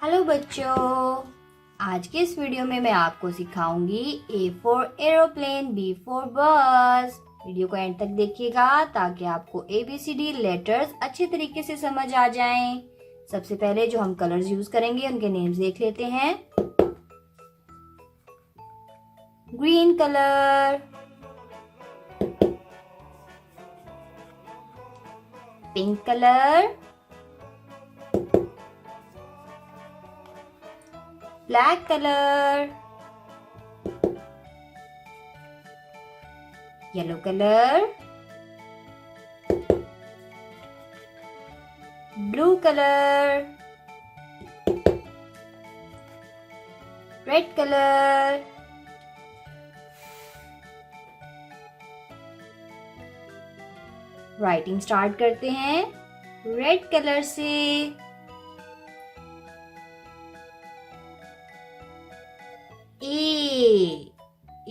Hello बच्चों, आज के इस वीडियो में मैं आपको सिखाऊंगी A for aeroplane, B for बस। वीडियो को एंड तक देखिएगा ताकि आपको ABCD लेटर्स अच्छे तरीके से समझ आ जाएं। सबसे पहले जो हम कलर्स यूज करेंगे उनके नेम्स देख लेते हैं। Green colour, pink colour, black color, yellow color, blue color, red color, writing start करते हैं रेड कलर से।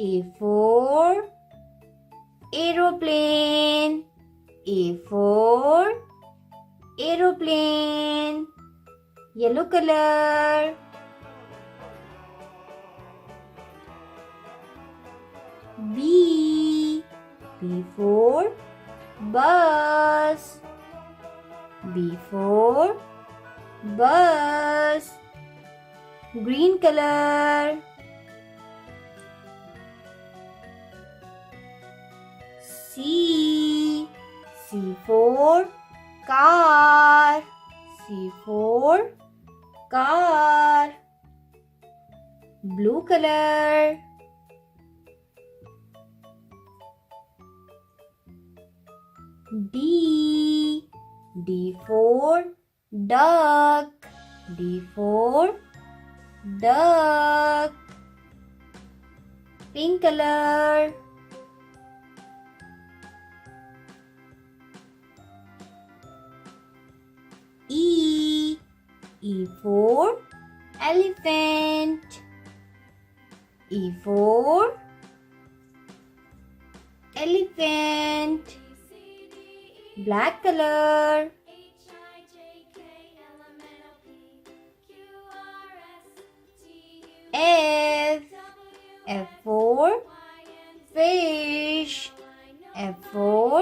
A for aeroplane, A for aeroplane, yellow color. B for bus, B for bus, green color. C for car, C for car, blue color. D for duck, D for duck, pink color. E for elephant, E for elephant, black color. F for fish, F for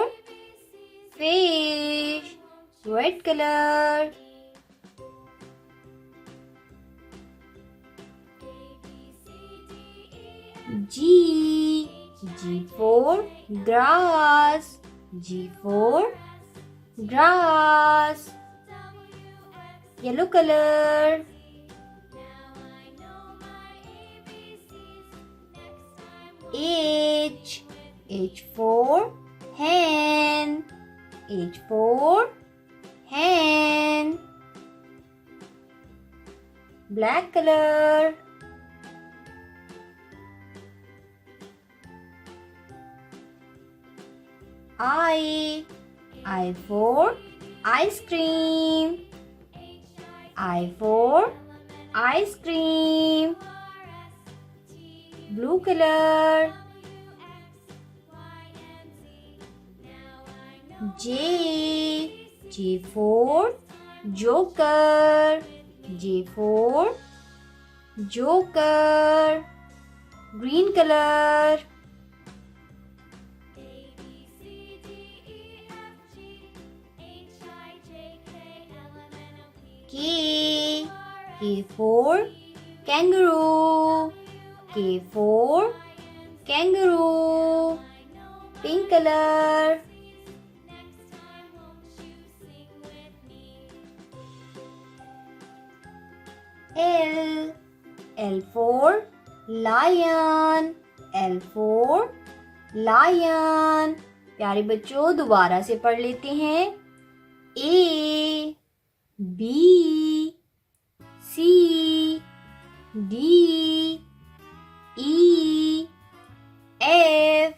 fish, red color. G for grass, G for grass, yellow color. H for hen, H for hen, black color. I for ice cream, I for ice cream, blue color. J for joker, J for joker, green color. K for kangaroo, K for kangaroo, pink color. L for lion, L for lion. प्यारे बच्चों दोबारा से पढ़ लेते हैं। A B C D E F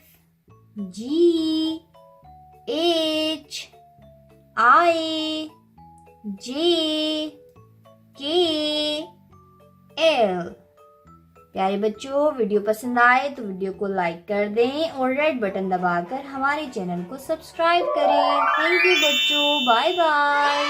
G H I J K L। प्यारे बच्चों video पसंद आए तो वीडियो को लाइक कर दें और रेड बटन दबाकर हमारे चैनल को सब्सक्राइब करें। थैंक यू बच्चों, बाय बाय।